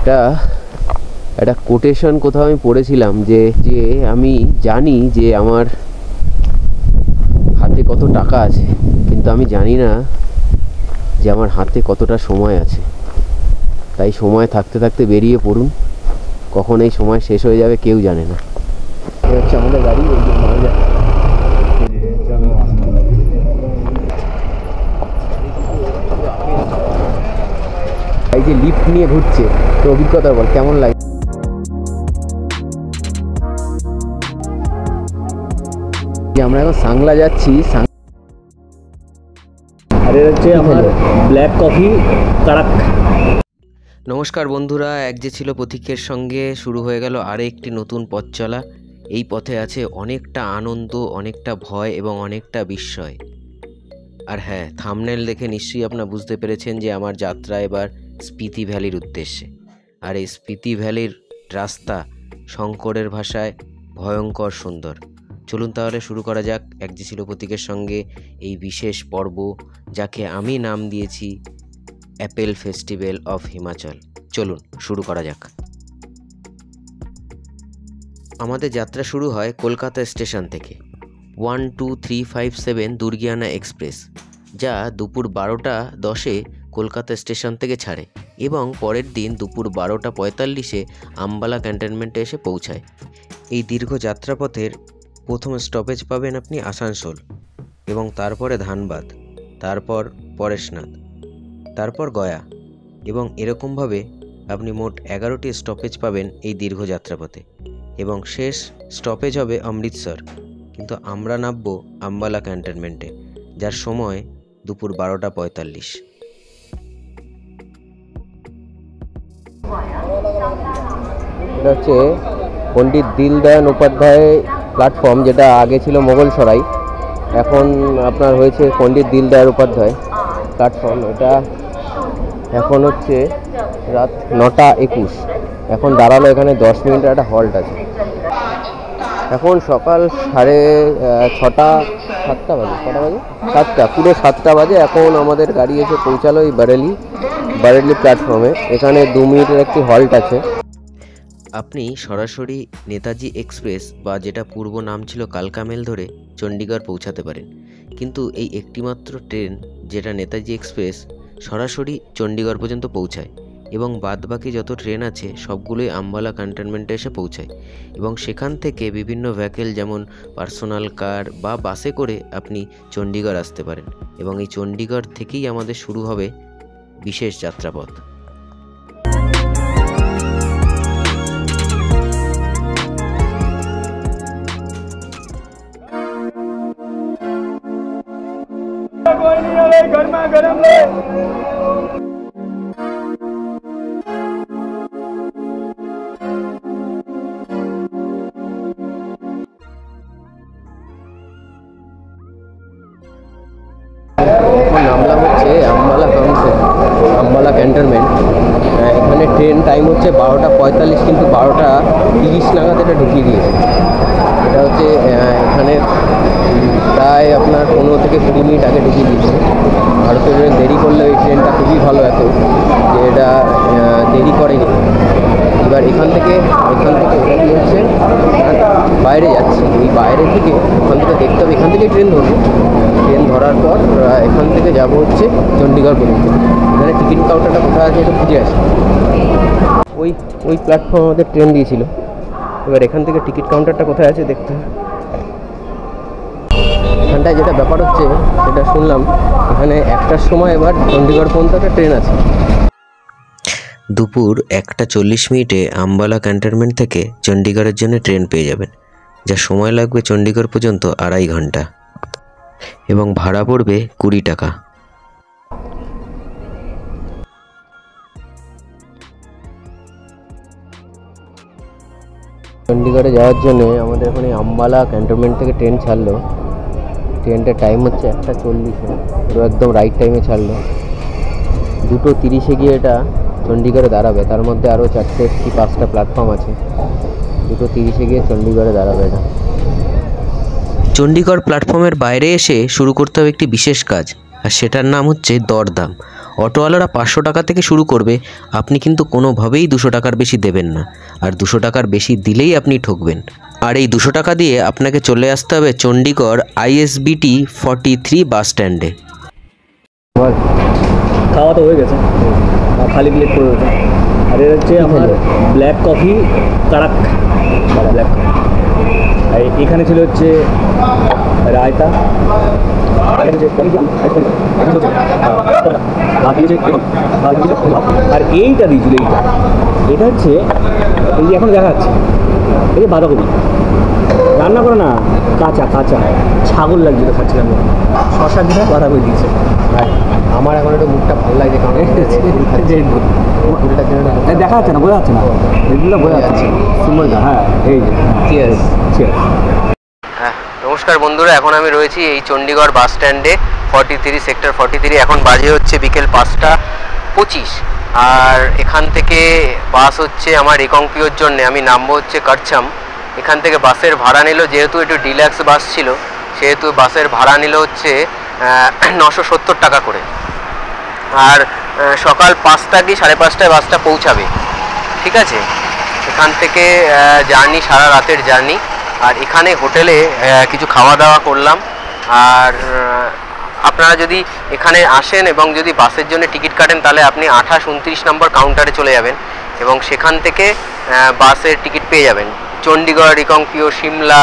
একটা কোটেশন কোথাও আমি পড়েছিলাম যে আমি জানি যে আমার হাতে কত টাকা আছে, কিন্তু আমি জানি না যে আমার হাতে কতটা সময় আছে। তাই সময় থাকতে থাকতে বেরিয়ে পড়ুন, কখন এই সময় শেষ হয়ে যাবে কেউ জানে না। এই হচ্ছে আমাদের গাড়ি। এই যে লিফট নিয়ে ঘুরছে, তো অভিজ্ঞতা বল কেমন লাগে? আমরা এখন সাংলা যাচ্ছি। আর এটা হচ্ছে আমার ব্ল্যাক কফি কারাক। নমস্কার বন্ধুরা, এক যে ছিল প্রতীকের সঙ্গে শুরু হয়ে গেল আরও একটি নতুন পথ চলা। এই পথে আছে অনেকটা আনন্দ, অনেকটা ভয় এবং অনেকটা বিস্ময়। আর হ্যাঁ, থাম্বনেল দেখে নিশ্চয়ই আপনারা বুঝতে পেরেছেন যে আমার যাত্রা এবার স্পিতি ভ্যালির উদ্দেশ্যে। আর এই স্পিতি ভ্যালির রাস্তা শঙ্করের ভাষায় ভয়ঙ্কর সুন্দর। চলুন তাহলে শুরু করা যাক এক যে ছিল প্রতীকের সঙ্গে এই বিশেষ পর্ব, যাকে আমি নাম দিয়েছি অ্যাপেল ফেস্টিভ্যাল অফ হিমাচল। চলুন শুরু করা যাক। আমাদের যাত্রা শুরু হয় কলকাতা স্টেশন থেকে 12357 দুর্গিয়ানা এক্সপ্রেস, যা দুপুর 12:10 কলকাতা স্টেশন থেকে ছাড়ে এবং পরের দিন দুপুর 12:45 আম্বালা ক্যান্টনমেন্টে এসে পৌঁছায়। এই দীর্ঘ যাত্রাপথের প্রথম স্টপেজ পাবেন আপনি আসানসোল, এবং তারপরে ধানবাদ, তারপর পরেশনাথ, তারপর গয়া, এবং এরকমভাবে আপনি মোট 11টি স্টপেজ পাবেন এই দীর্ঘ যাত্রাপথে। এবং শেষ স্টপেজ হবে অমৃতসর, কিন্তু আমরা নামব আম্বালা ক্যান্টনমেন্টে, যার সময় দুপুর 12:45। এটা হচ্ছে পণ্ডিত দীনদয়াল উপাধ্যায় প্ল্যাটফর্ম, যেটা আগে ছিল মোগলসরাই, এখন আপনার হয়েছে পণ্ডিত দীনদয়াল উপাধ্যায় প্ল্যাটফর্ম। এটা এখন হচ্ছে রাত 9:21। এখন দাঁড়ালো এখানে 10 মিনিটের একটা হল্ট আছে। এখন সকাল 6:30 7টা বাজে, কটা বাজে? 7টা, পুরো 7টা বাজে। এখন আমাদের গাড়ি এসে পৌঁছালো এই বারেলি প্ল্যাটফর্মে। এখানে 2 মিনিটের একটি হল্ট আছে। আপনি সরাসরি নেতাজি এক্সপ্রেস বা যেটা পূর্ব নাম ছিল কালকা মেল ধরে চণ্ডীগড় পৌঁছাতে পারেন, কিন্তু এই একটিমাত্র ট্রেন যেটা নেতাজি এক্সপ্রেস সরাসরি চণ্ডীগড় পর্যন্ত পৌঁছায়, এবং বাদবাকি যত ট্রেন আছে সবগুলোই আম্বালা ক্যান্টনমেন্টে এসে পৌঁছায়। এবং সেখান থেকে বিভিন্ন ভেহিকেল যেমন পার্সোনাল কার বা বাসে করে আপনি চণ্ডীগড় আসতে পারেন, এবং এই চণ্ডীগড় থেকেই আমাদের শুরু হবে বিশেষ যাত্রাপথ। गरमा गरम ले নামলাম হচ্ছে আম্বালা ফাংশন, আম্বালা ক্যান্টনমেন্ট। এখানে ট্রেন টাইম হচ্ছে 12:45, কিন্তু 12:30 নাগাদ এটা ঢুকিয়ে দিয়েছে। এটা হচ্ছে এখানে প্রায় আপনার 15 থেকে 20 মিনিট আগে ঢুকিয়ে দিয়েছে। ভারতীয় ট্রেন দেরি করলে এই ট্রেনটা খুবই ভালো, এত যে এটা দেরি করেনি। এবার এখান থেকে এটা কি হচ্ছে, বাইরে যাচ্ছে। এই বাইরে থেকে ওখান থেকে দেখতে হবে, এখান থেকেই ট্রেন ধরবো। ট্রেন ধরার পর এখান থেকে যাব হচ্ছে চণ্ডীগড় পর্যন্ত। এখানে টিকিট কাউন্টারটা কোথায় আছে এটা খুঁজে আসে। ওই প্ল্যাটফর্ম আমাদের ট্রেন দিয়েছিল। এবার এখান থেকে টিকিট কাউন্টারটা কোথায় আছে দেখতে হবে। এখানটায় যেটা ব্যাপার হচ্ছে সেটা শুনলাম, এখানে 1টার সময় এবার চণ্ডীগড় পর্যন্ত একটা ট্রেন আছে। দুপুর 1:40 আম্বালা ক্যান্টনমেন্ট থেকে চণ্ডীগড়ের জন্য ট্রেন পেয়ে যাবেন, যা সময় লাগবে চণ্ডীগড় পর্যন্ত 2.5 ঘন্টা, এবং ভাড়া পড়বে 20 টাকা। চণ্ডীগড়ে যাওয়ার জন্য আমাদের এখন এই আম্বালা ক্যান্টনমেন্ট থেকে ট্রেন ছাড়লো। ট্রেনটার টাইম হচ্ছে 1:40, পুরো একদম রাইট টাইমে ছাড়লো। 2:30 গিয়ে এটা চণ্ডীগড়ে দাঁড়াবে। তার মধ্যে আরও 4টে কি 5টা প্ল্যাটফর্ম আছে। 2:30 গিয়ে চণ্ডীগড়ে দাঁড়াবে এটা। চণ্ডীগড় প্ল্যাটফর্মের বাইরে এসে শুরু করতে হবে একটি বিশেষ কাজ, আর সেটার নাম হচ্ছে দরদাম, অটোওয়ালারা 500 টাকা থেকে শুরু করবে, আপনি কিন্তু কোনোভাবেই 200 টাকার বেশি দেবেন না, আর 200 টাকার বেশি দিলেই আপনি ঠকবেন। আর এই 200 টাকা দিয়ে আপনাকে চলে আসতে হবে চণ্ডীগড় ISBT 43 বাস স্ট্যান্ডে। খাওয়া তো হয়ে গেছে, খালি প্লেট পড়ে রয়েছে। আর এর হচ্ছে আমার ব্ল্যাক কফি কারাক, ব্ল্যাক কফি। আর এখানে ছিল হচ্ছে রায়তা, আর এইটা দিয়েছিল, এটা হচ্ছে এই যে এখন দেখা যাচ্ছে, এই যে বাঁধাকপি রান্না করে না, কাঁচা কাঁচা ছাগল লাগছিল খাচ্ছিলাম, শশা দিয়ে বাঁধাকপি দিয়েছে। আমার এখন একটু মুখটা ভালো লাগছে, কারণ দেখা যাচ্ছে না, বোঝা যাচ্ছে না, এগুলো বোঝা যাচ্ছে সুন্দর। হ্যাঁ এই চিয়ার্স। হ্যাঁ, নমস্কার বন্ধুরা, এখন আমি রয়েছি এই চণ্ডীগড় বাস স্ট্যান্ডে 43 সেক্টর 43। এখন বাজে হচ্ছে বিকেল 5:25, আর এখান থেকে বাস হচ্ছে আমার রিকংপিওর জন্য। আমি নামবো হচ্ছে কারছাম। এখান থেকে বাসের ভাড়া নিল, যেহেতু একটু ডিলাক্স বাস ছিল সেহেতু বাসের ভাড়া নিল হচ্ছে 970 টাকা করে। আর সকাল 5টা কি 5:30টায় বাসটা পৌঁছাবে, ঠিক আছে। এখান থেকে জার্নি সারা রাতের জার্নি। আর এখানে হোটেলে কিছু খাওয়া দাওয়া করলাম। আর আপনারা যদি এখানে আসেন এবং যদি বাসের জন্য টিকিট কাটেন, তাহলে আপনি 28-29 নম্বর কাউন্টারে চলে যাবেন এবং সেখান থেকে বাসের টিকিট পেয়ে যাবেন। চণ্ডীগড়, রিকংপিও, সিমলা,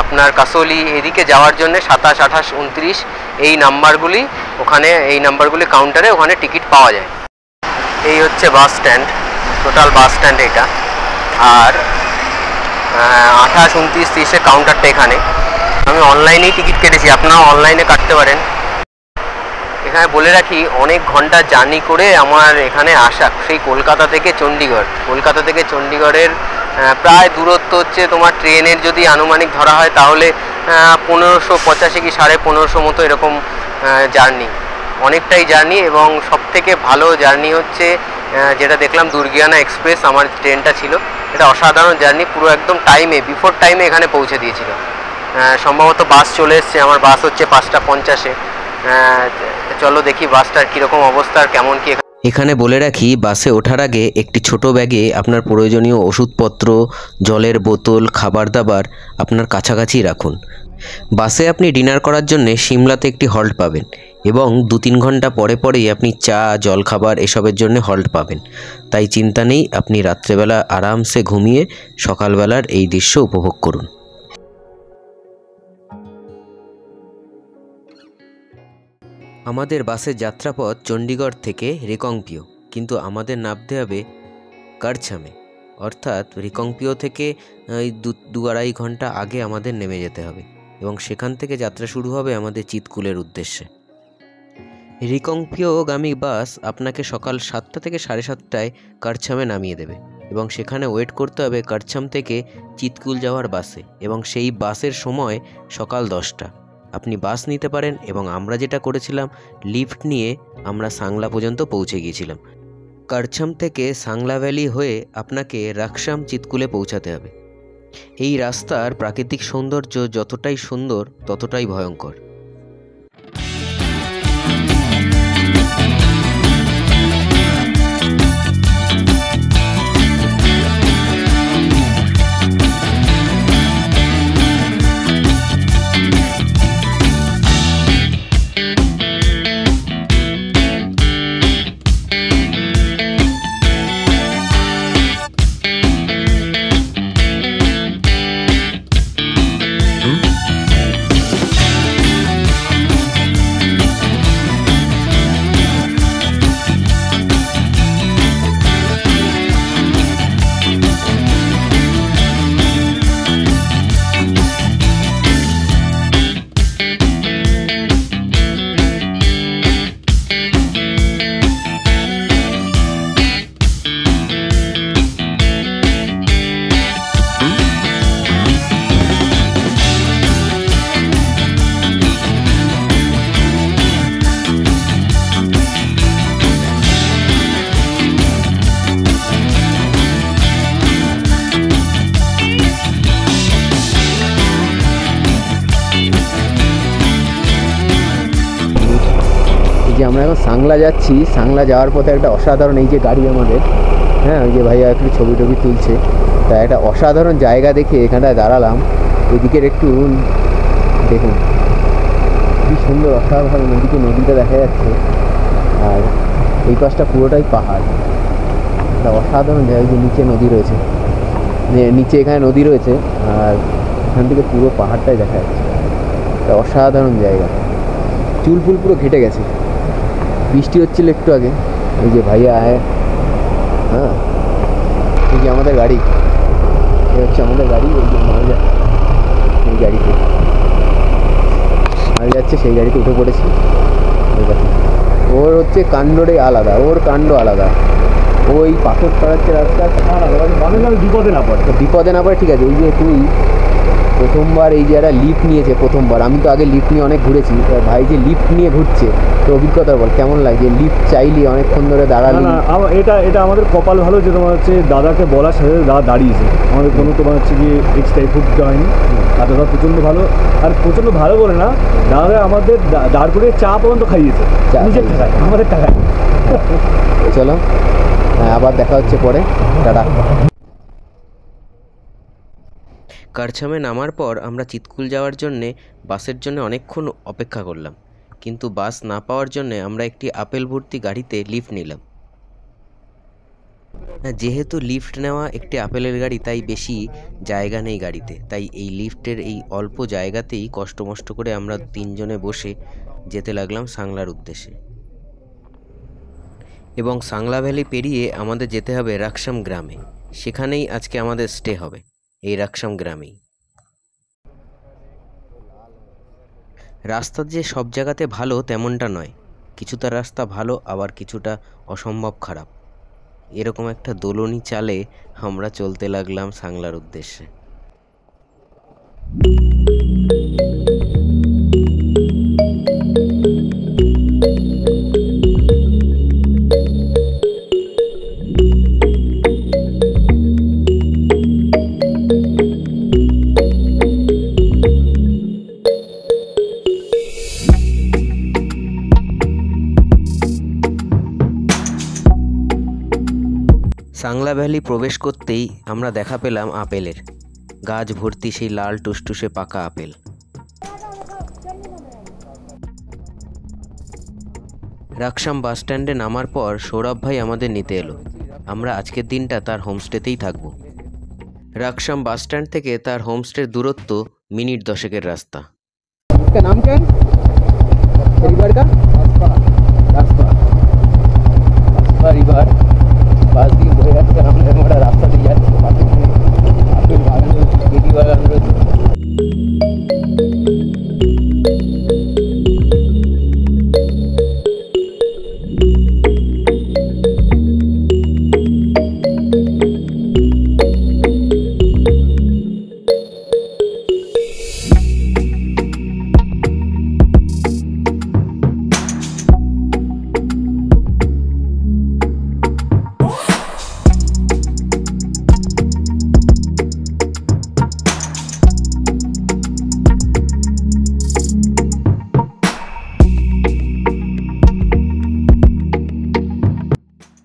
আপনার কাসোলি এদিকে যাওয়ার জন্য 27, 28, 29 এই নাম্বারগুলি, ওখানে এই নাম্বারগুলি কাউন্টারে ওখানে টিকিট পাওয়া যায়। এই হচ্ছে bus stand, total bus stand এটা। আর 28, 29, 30 কাউন্টারটা এখানে। আমি অনলাইনেই টিকিট কেটেছি, আপনারাও অনলাইনে কাটতে পারেন। এখানে বলে রাখি, অনেক ঘন্টা জার্নি করে আমার এখানে আসা, সেই কলকাতা থেকে চণ্ডীগড়। কলকাতা থেকে চণ্ডীগড়ের প্রায় দূরত্ব হচ্ছে তোমার ট্রেনের যদি আনুমানিক ধরা হয় তাহলে 1585 কি 1550 মতো এরকম জার্নি, অনেকটাই জার্নি। এবং সবথেকে ভালো জার্নি হচ্ছে যেটা দেখলাম, দুর্গিয়ানা এক্সপ্রেস আমার ট্রেনটা ছিল, এটা অসাধারণ জার্নি, পুরো একদম টাইমে, বিফোর টাইমে এখানে পৌঁছে দিয়েছিল। সম্ভবত বাস চলে এসছে, আমার বাস হচ্ছে 5:50। চলো দেখি বাসটার কীরকম অবস্থা আর কেমন কি। এখানে বলে রাখি, বাসে ওঠার আগে একটি ছোট ব্যাগে আপনার প্রয়োজনীয় ওষুধপত্র, জলের বোতল, খাবার দাবার আপনার কাছাকাছি রাখুন। বাসে আপনি ডিনার করার জন্য সিমলাতে একটি হল্ট পাবেন এবং 2-3 ঘন্টা পরে পরেই আপনি চা, জলখাবার এসবের জন্য হল্ট পাবেন। তাই চিন্তা নেই, আপনি রাত্রেবেলা আরামসে ঘুমিয়ে সকালবেলার এই দৃশ্য উপভোগ করুন। আমাদের বাসের যাত্রাপথ চণ্ডীগড় থেকে রিকংপিও, কিন্তু আমাদের নামতে হবে কারছামে, অর্থাৎ রিকংপিও থেকে 2-2.5 ঘন্টা আগে আমাদের নেমে যেতে হবে এবং সেখান থেকে যাত্রা শুরু হবে আমাদের চিৎকুলের উদ্দেশ্যে। রিকংপিওগামী বাস আপনাকে সকাল 7টা থেকে 7:30টায় কারছামে নামিয়ে দেবে এবং সেখানে ওয়েট করতে হবে কারছাম থেকে চিৎকুল যাওয়ার বাসে, এবং সেই বাসের সময় সকাল 10টা। আপনি বাস নিতে পারেন এবং আমরা যেটা করেছিলাম, লিফট নিয়ে আমরা সাংলা পর্যন্ত পৌঁছে গিয়েছিলাম। কারছাম থেকে সাংলা ভ্যালি হয়ে আপনাকে রাকসাম চিৎকুলে পৌঁছাতে হবে। এই রাস্তার প্রাকৃতিক সৌন্দর্য যতটাই সুন্দর ততটাই ভয়ঙ্কর। সাংলা যাচ্ছি। সাংলা যাওয়ার পথে একটা অসাধারণ, এই যে গাড়ি আমাদের, হ্যাঁ ওই যে ভাইয়া একটু ছবি টবি তুলছে, তা একটা অসাধারণ জায়গা দেখে এখানটায় দাঁড়ালাম। এদিকের একটু দেখুন কি সুন্দর অসাধারণ, ওইদিকে নদীটা দেখা যাচ্ছে আর এই পাশটা পুরোটাই পাহাড়। একটা অসাধারণ জায়গা, যে নিচে নদী রয়েছে, নিচে এখানে নদী রয়েছে আর এখান থেকে পুরো পাহাড়টাই দেখা যাচ্ছে। একটা অসাধারণ জায়গা, চুল ফুল পুরো ঘেটে গেছে, বৃষ্টি হচ্ছিল একটু আগে। এই যে ভাইয়া আয়, হ্যাঁ এই যে আমাদের গাড়ি, এই হচ্ছে আমাদের গাড়ি। এই যে মাল যাচ্ছে, এই গাড়িতে মাল যাচ্ছে, সেই গাড়িতে উঠে পড়েছি। ওর হচ্ছে কাণ্ডটাই আলাদা, ওর কাণ্ড আলাদা। ওই পাথর ছড়াচ্ছে রাস্তা বিপদে না পড়ে, বিপদে না পড়ে, ঠিক আছে। এই যে তুই প্রথমবার এই যে একটা লিফট নিয়েছে, প্রথমবার, আমি তো আগে লিফট নিয়ে অনেক ঘুরেছি, ভাই যে লিফট নিয়ে ঘুরছে, তো অভিজ্ঞতা বল কেমন লাগে? লিফট চাইলি অনেকক্ষণ ধরে দাঁড়ালি? এটা আমাদের কপাল ভালো যে তোমার হচ্ছে দাদাকে বলার সাথে দাদা দাঁড়িয়েছে, আমাদের কোনো তোমার হচ্ছে গিয়ে এক্সট্রা এফোর্ট দিতে হয়নি। আর দাদা প্রচণ্ড ভালো, আর প্রচণ্ড ভালো বলে না, দাদা আমাদের দাঁড় করে চা পর্যন্ত খাইয়েছে নিজের টাকায়, আমাদের টাকায়। চলো আবার দেখা হচ্ছে পরে, টাটা। কারছামে নামার পর আমরা চিৎকুল যাওয়ার জন্যে বাসের জন্য অনেকক্ষণ অপেক্ষা করলাম, কিন্তু বাস না পাওয়ার জন্যে আমরা একটি আপেল ভর্তি গাড়িতে লিফট নিলাম। যেহেতু লিফট নেওয়া একটি আপেলের গাড়ি, তাই বেশি জায়গা নেই গাড়িতে, তাই এই লিফটের এই অল্প জায়গাতেই কষ্ট করে আমরা তিনজনে বসে যেতে লাগলাম সাংলার উদ্দেশ্যে। এবং সাংলা ভ্যালি পেরিয়ে আমাদের যেতে হবে রাকসাম গ্রামে, সেখানেই আজকে আমাদের স্টে হবে, এই রাকসাম গ্রামেই। রাস্তা যে সব জায়গাতে ভালো তেমনটা নয়, কিছুটা রাস্তা ভালো আবার কিছুটা অসম্ভব খারাপ। এরকম একটা দোলনি চালে আমরা চলতে লাগলাম সাংলার উদ্দেশ্যে। সাংলা ভ্যালি প্রবেশ করতেই আমরা দেখা পেলাম আপেলের গাছ ভর্তি সেই লাল টুসটুসে পাকা আপেল। রাকসাম বাস স্ট্যান্ডে নামার পর সৌরভ ভাই আমাদের নিতে এলো। আমরা আজকের দিনটা তার হোমস্টেতেই থাকব। রাকসাম বাস স্ট্যান্ড থেকে তার হোমস্টের দূরত্ব মিনিট 10 রাস্তা। নাম কেন रिवर का रिवर বাস দিয়ে বয়ে যাচ্ছে, আমরা রাস্তা দিয়ে যাচ্ছি, আপেল বাগান রয়েছে, কেজি বাগান রয়েছে।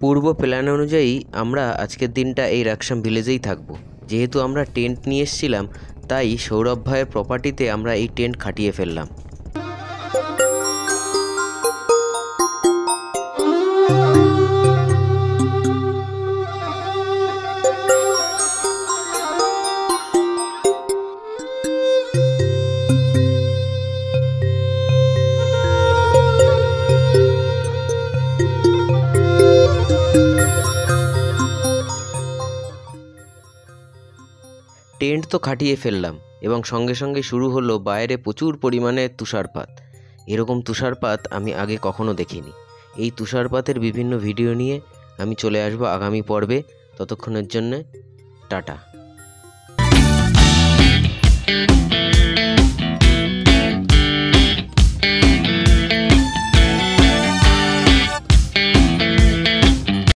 পূর্ব প্ল্যান অনুযায়ী আমরা আজকের দিনটা এই রাকসাম ভিলেজেই থাকব। যেহেতু আমরা টেন্ট নিয়ে এসেছিলাম, তাই সৌরভ ভাইয়ের প্রপার্টিতে আমরা এই টেন্ট খাটিয়ে ফেললাম। টেন্ট তো খাটিয়ে ফেললাম এবং সঙ্গে সঙ্গে শুরু হলো বাইরে প্রচুর পরিমাণে তুষারপাত। এরকম তুষারপাত আমি আগে কখনো দেখিনি। এই তুষারপাতের বিভিন্ন ভিডিও নিয়ে আমি চলে আসব আগামী পর্বে। ততক্ষণের জন্য টাটা।